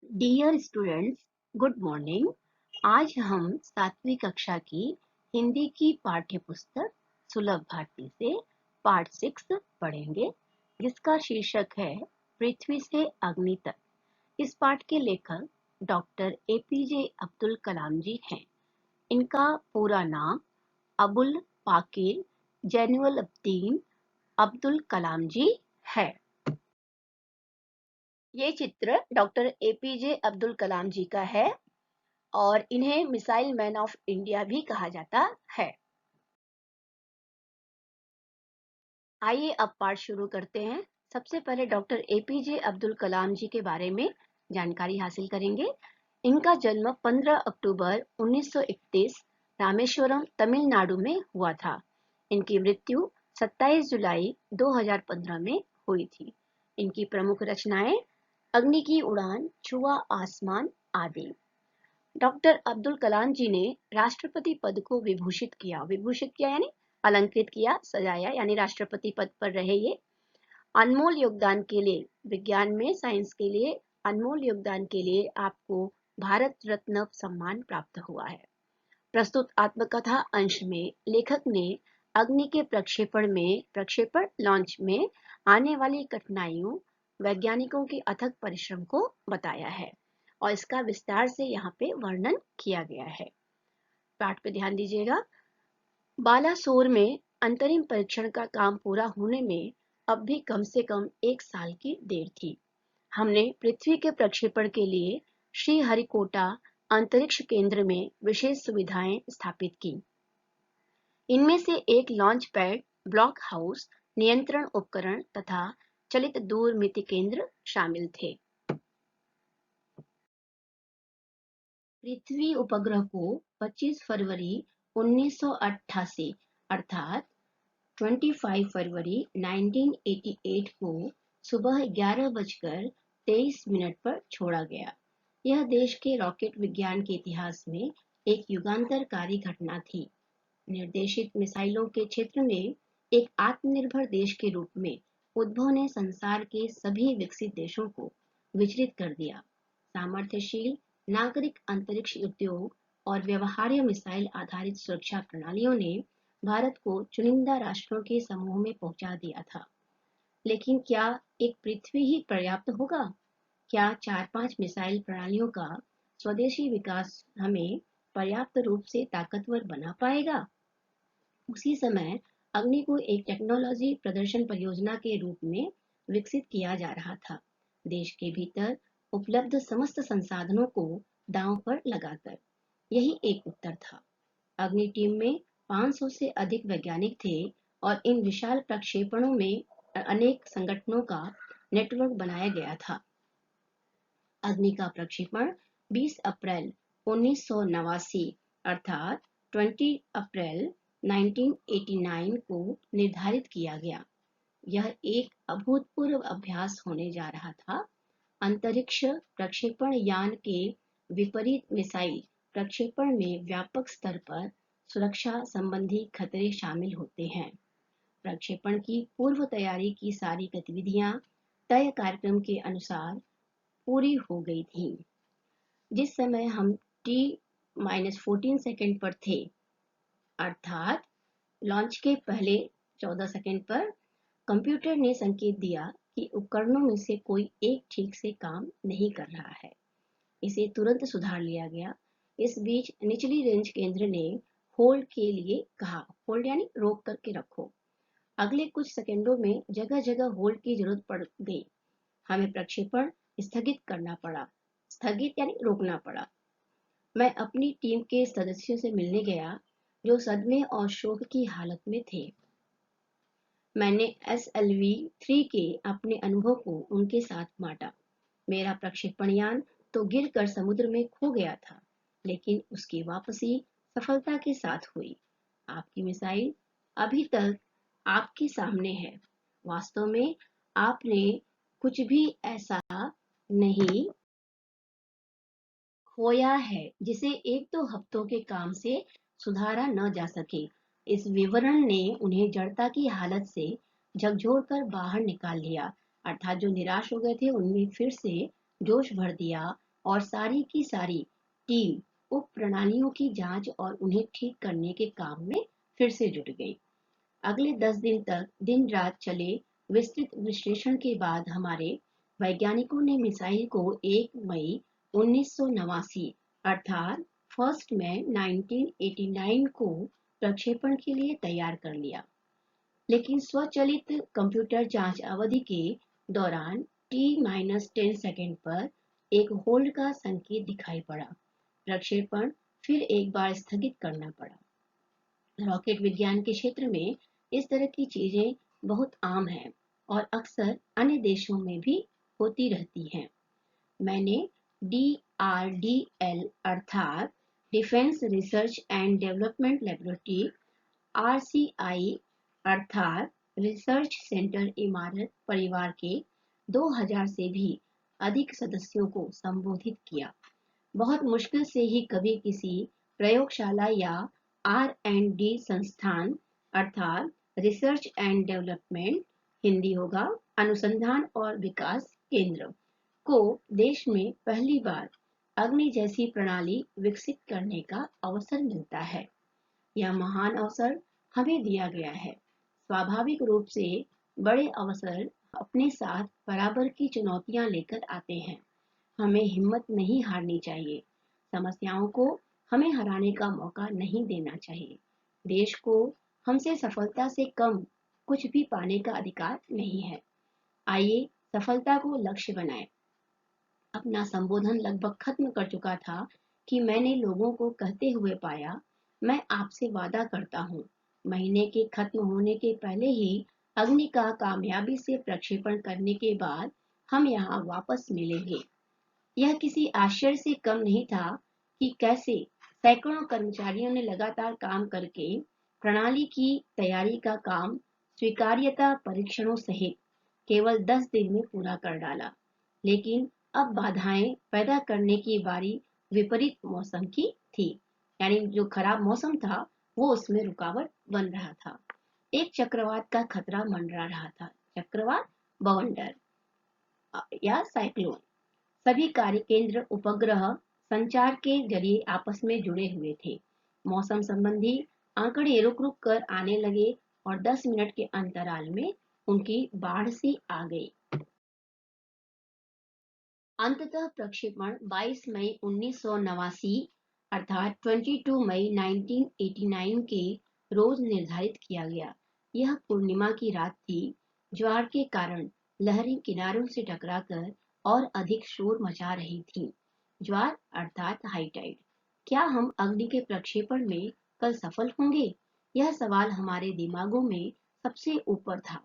Dear students, good morning. आज हम 7वीं कक्षा की हिंदी की पाठ्य पुस्तक सुलभ भारती से पाठ 6 पढ़ेंगे, जिसका शीर्षक है पृथ्वी से अग्नि तक। इस पाठ के लेखक डॉक्टर एपीजे अब्दुल कलाम जी हैं। इनका पूरा नाम अबुल पाकिर जैनुल अब्दीन अब्दुल कलाम जी है। ये चित्र डॉक्टर एपीजे अब्दुल कलाम जी का है और इन्हें मिसाइल मैन ऑफ इंडिया भी कहा जाता है। आइए अब पाठ शुरू करते हैं। सबसे पहले डॉक्टर एपीजे अब्दुल कलाम जी के बारे में जानकारी हासिल करेंगे। इनका जन्म 15 अक्टूबर 1931 रामेश्वरम, तमिलनाडु में हुआ था। इनकी मृत्यु 27 जुलाई 2015 में हुई थी। इनकी प्रमुख रचनाएं अग्नि की उड़ान, छुआ आसमान आदि। डॉक्टर अब्दुल कलाम जी ने राष्ट्रपति पद को विभूषित किया यानी अलंकृत किया, सजाया, यानी राष्ट्रपति पद पर रहे। ये अनमोल योगदान के लिए, विज्ञान में, साइंस के लिए अनमोल योगदान के लिए आपको भारत रत्न सम्मान प्राप्त हुआ है। प्रस्तुत आत्मकथा अंश में लेखक ने अग्नि के प्रक्षेपण लॉन्च में आने वाली कठिनाइयों, वैज्ञानिकों के अथक परिश्रम को बताया है और इसका विस्तार से यहाँ पे वर्णन किया गया है। पाठ पे ध्यान दीजिएगा। बालासोर में अंतरिम परीक्षण का काम पूरा होने में अब भी कम से कम 1 साल की देर थी। हमने पृथ्वी के प्रक्षेपण के लिए श्रीहरिकोटा अंतरिक्ष केंद्र में विशेष सुविधाएं स्थापित की। इनमें से एक लॉन्च पैड, ब्लॉक हाउस, नियंत्रण उपकरण तथा चलित दूरमिति केंद्र शामिल थे। पृथ्वी उपग्रह को 25 फरवरी 1988 अर्थात 25 फरवरी 1988 को सुबह 11:23 पर छोड़ा गया। यह देश के रॉकेट विज्ञान के इतिहास में एक युगांतरकारी घटना थी। निर्देशित मिसाइलों के क्षेत्र में एक आत्मनिर्भर देश के रूप में उद्भव ने संसार के सभी विकसित देशों को विचलित कर दिया। सामर्थ्यशील नागरिक अंतरिक्ष उद्योग और व्यवहार्य मिसाइल आधारित सुरक्षा प्रणालियों ने भारत को चुनिंदा राष्ट्रों के समूह में पहुंचा दिया था। लेकिन क्या एक पृथ्वी ही पर्याप्त होगा? क्या 4-5 मिसाइल प्रणालियों का स्वदेशी विकास हमें पर्याप्त रूप से ताकतवर बना पाएगा? उसी समय अग्नि को एक टेक्नोलॉजी प्रदर्शन परियोजना के रूप में विकसित किया जा रहा था, देश के भीतर उपलब्ध समस्त संसाधनों को दांव पर लगाकर। यही एक उत्तर था। अग्नि टीम में 500 से अधिक वैज्ञानिक थे और इन विशाल प्रक्षेपणों में अनेक संगठनों का नेटवर्क बनाया गया था। अग्नि का प्रक्षेपण 20 अप्रैल 1989 अर्थात 20 अप्रैल 1989 को निर्धारित किया गया। यह एक अभूतपूर्व अभ्यास होने जा रहा था। अंतरिक्ष प्रक्षेपण यान के विपरीत मिसाइल प्रक्षेपण में व्यापक स्तर पर सुरक्षा संबंधी खतरे शामिल होते हैं। प्रक्षेपण की पूर्व तैयारी की सारी गतिविधियां तय कार्यक्रम के अनुसार पूरी हो गई थीं। जिस समय हम T-14 सेकंड पर थे, अर्थात लॉन्च के पहले 14 सेकंड पर, कंप्यूटर ने संकेत दिया कि उपकरणों में से कोई एक ठीक से काम नहीं कर रहा है। इसे तुरंत सुधार लिया गया। इस बीच निचली रेंज केंद्र ने होल्ड के लिए कहा। होल्ड यानी रोक करके रखो। अगले कुछ सेकंडों में जगह जगह होल्ड की जरूरत पड़ गई। हमें प्रक्षेपण स्थगित करना पड़ा। स्थगित यानी रोकना पड़ा। मैं अपनी टीम के सदस्यों से मिलने गया जो सदमे और शोक की हालत में थे। मैंने SLV-3 के अपने अनुभव को उनके साथ बांटा। मेरा प्रक्षेपण यान तो गिरकर समुद्र में खो गया था, लेकिन उसकी वापसी सफलता के साथ हुई। आपकी मिसाइल अभी तक आपके सामने है। वास्तव में आपने कुछ भी ऐसा नहीं खोया है जिसे 1-2 हफ्तों के काम से सुधारा न जा सके। इस विवरण ने उन्हें जड़ता की हालत से झकझोरकर बाहर निकाल लिया, अर्थात जो निराश हो गए थे उनमें फिर से जोश भर दिया और सारी की सारी टीम उप प्रणालियों की जांच और उन्हें ठीक करने के काम में फिर से जुट गई। अगले 10 दिन तक दिन रात चले विस्तृत विश्लेषण के बाद हमारे वैज्ञानिकों ने मिसाइल को 1 मई 1989 अर्थात 1 मई 1989 को प्रक्षेपण के लिए तैयार कर लिया। लेकिन स्वचालित कंप्यूटर जांच अवधि के दौरान T-10 सेकंड पर एक होल्ड का संकेत दिखाई पड़ा। प्रक्षेपण फिर एक बार स्थगित करना पड़ा। रॉकेट विज्ञान के क्षेत्र में इस तरह की चीजें बहुत आम हैं और अक्सर अन्य देशों में भी होती रहती हैं। मैंने DRDL अर्थात defence research and development laboratory, RCI अर्थात रिसर्च सेंटर इमारत परिवार के 2000 से भी अधिक सदस्यों को संबोधित किया। बहुत मुश्किल से ही कभी किसी प्रयोगशाला या R&D संस्थान अर्थात रिसर्च एंड डेवलपमेंट, हिंदी होगा अनुसंधान और विकास केंद्र, को देश में पहली बार अग्नि जैसी प्रणाली विकसित करने का अवसर मिलता है। यह महान अवसर हमें दिया गया है। स्वाभाविक रूप से बड़े अवसर अपने साथ बराबर की चुनौतियां लेकर आते हैं। हमें हिम्मत नहीं हारनी चाहिए। समस्याओं को हमें हराने का मौका नहीं देना चाहिए। देश को हमसे सफलता से कम कुछ भी पाने का अधिकार नहीं है। आइए सफलता को लक्ष्य बनाएं। अपना संबोधन लगभग खत्म कर चुका था कि मैंने लोगों को कहते हुए पाया, मैं आपसे वादा करता हूँ, महीने के खत्म होने के पहले ही अग्नि का कामयाबी से प्रक्षेपण करने के बाद हम यहाँ वापस मिलेंगे। यह किसी आश्चर्य से कम नहीं था कि कैसे सैकड़ों कर्मचारियों ने लगातार काम करके प्रणाली की तैयारी का काम स्वीकार्यता परीक्षणों सहित केवल 10 दिन में पूरा कर डाला। लेकिन अब बाधाएं पैदा करने की बारी विपरीत मौसम की थी। यानी जो खराब मौसम था वो उसमें रुकावट बन रहा था। एक चक्रवात का खतरा मंडरा रहा था। चक्रवात, बवंडर या साइक्लोन। सभी कार्य केंद्र उपग्रह संचार के जरिए आपस में जुड़े हुए थे। मौसम संबंधी आंकड़े रुक रुक कर आने लगे और 10 मिनट के अंतराल में उनकी बाढ़ सी आ गई। अंततः प्रक्षेपण 22 मई 1989 अर्थात 22 मई 1989 के रोज निर्धारित किया गया। यह पूर्णिमा की रात थी। ज्वार के कारण लहरें किनारों से टकराकर और अधिक शोर मचा रही थीं। ज्वार अर्थात हाई टाइड। क्या हम अग्नि के प्रक्षेपण में कल सफल होंगे? यह सवाल हमारे दिमागों में सबसे ऊपर था।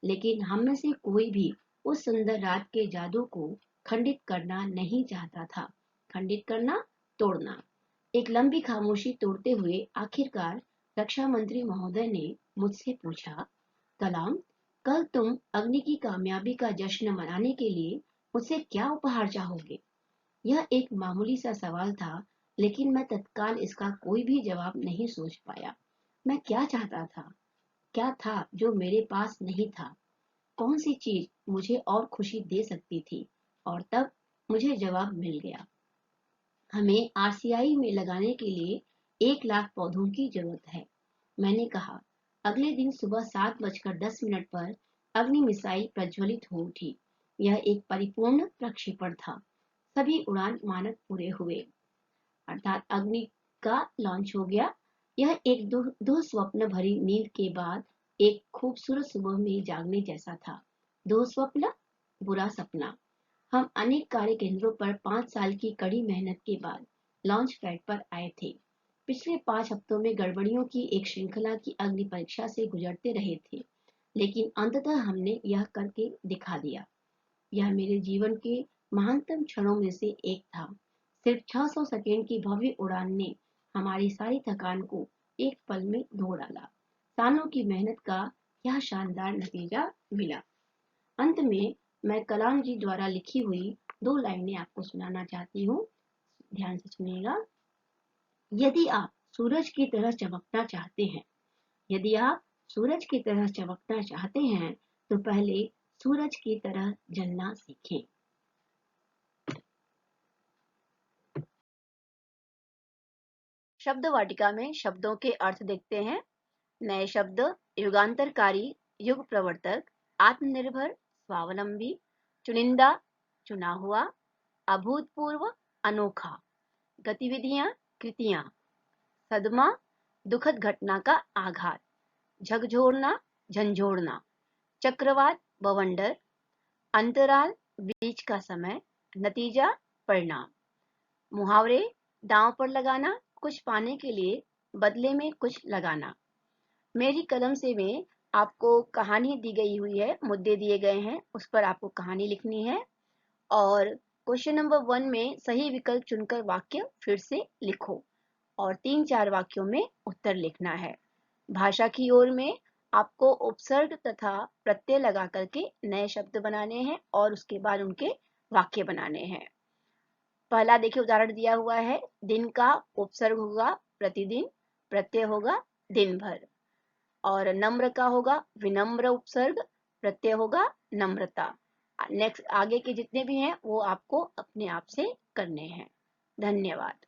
लेकिन हम में से कोई भी उस सुंदर रात के जादू को खंडित करना नहीं चाहता था। खंडित करना, तोड़ना। एक लंबी खामोशी तोड़ते हुए आखिरकार रक्षा मंत्री महोदय ने मुझसे पूछा, कलाम, कल तुम अग्नि की कामयाबी का जश्न मनाने के लिए मुझसे क्या उपहार चाहोगे? यह एक मामूली सा सवाल था, लेकिन मैं तत्काल इसका कोई भी जवाब नहीं सोच पाया। मैं क्या चाहता था? क्या था जो मेरे पास नहीं था? कौन सी चीज मुझे और खुशी दे सकती थी? और तब मुझे जवाब मिल गया। हमें RCI में लगाने के लिए 1 लाख पौधों की जरूरत है। मैंने कहा। अगले दिन सुबह 7:10 पर अग्नि मिसाइल प्रज्वलित हो उठी। यह एक परिपूर्ण प्रक्षेपण था। सभी उड़ान मानक पूरे हुए, अर्थात अग्नि का लॉन्च हो गया। यह एक दुःस्वप्न भरी नींद के बाद एक खूबसूरत सुबह में जागने जैसा था। दुःस्वप्न, बुरा सपना। हम अनेक कार्य केंद्रों पर 5 साल की कड़ी मेहनत के बाद लॉन्च पैड पर आए थे। पिछले 5 हफ्तों में गड़बड़ियों की एक श्रृंखला की अग्नि परीक्षा से गुजरते रहे थे, लेकिन अंततः हमने यह करके दिखा दिया। यह मेरे जीवन के महानतम क्षणों में से एक था। सिर्फ 600 सेकेंड की भव्य उड़ान ने हमारी सारी थकान को एक पल में धो डाला। सालों की मेहनत का यह शानदार नतीजा मिला। अंत में मैं कलाम जी द्वारा लिखी हुई 2 लाइनें आपको सुनाना चाहती हूँ। ध्यान से सुनिएगा। यदि आप सूरज की तरह चमकना चाहते हैं, यदि आप सूरज की तरह चमकना चाहते हैं, तो पहले सूरज की तरह जलना सीखें। शब्द वाटिका में शब्दों के अर्थ देखते हैं। नए शब्द: युगांतरकारी, युग प्रवर्तक, आत्मनिर्भर, स्वावलंबी, चुनिंदा, चुना हुआ, अभूतपूर्व, अनोखा। गतिविधियां, कृतियां: सदमा, दुखद घटना का आघात, झकझोरना, झंझोड़ना, चक्रवात, बवंडर, अंतराल, बीच का समय, नतीजा, परिणाम। मुहावरे: दांव पर लगाना, कुछ पाने के लिए बदले में कुछ लगाना। मेरी कलम से में आपको कहानी दी गई हुई है, मुद्दे दिए गए हैं, उस पर आपको कहानी लिखनी है और क्वेश्चन नंबर 1 में सही विकल्प चुनकर वाक्य फिर से लिखो और 3-4 वाक्यों में उत्तर लिखना है। भाषा की ओर में आपको उपसर्ग तथा प्रत्यय लगा करके नए शब्द बनाने हैं और उसके बाद उनके वाक्य बनाने हैं। पहला देखिए उदाहरण दिया हुआ है, दिन का उपसर्ग होगा प्रतिदिन, प्रत्यय होगा दिन भर, और नम्र का होगा विनम्र उपसर्ग, प्रत्यय होगा नम्रता। नेक्स्ट आगे के जितने भी हैं वो आपको अपने आप से करने हैं। धन्यवाद।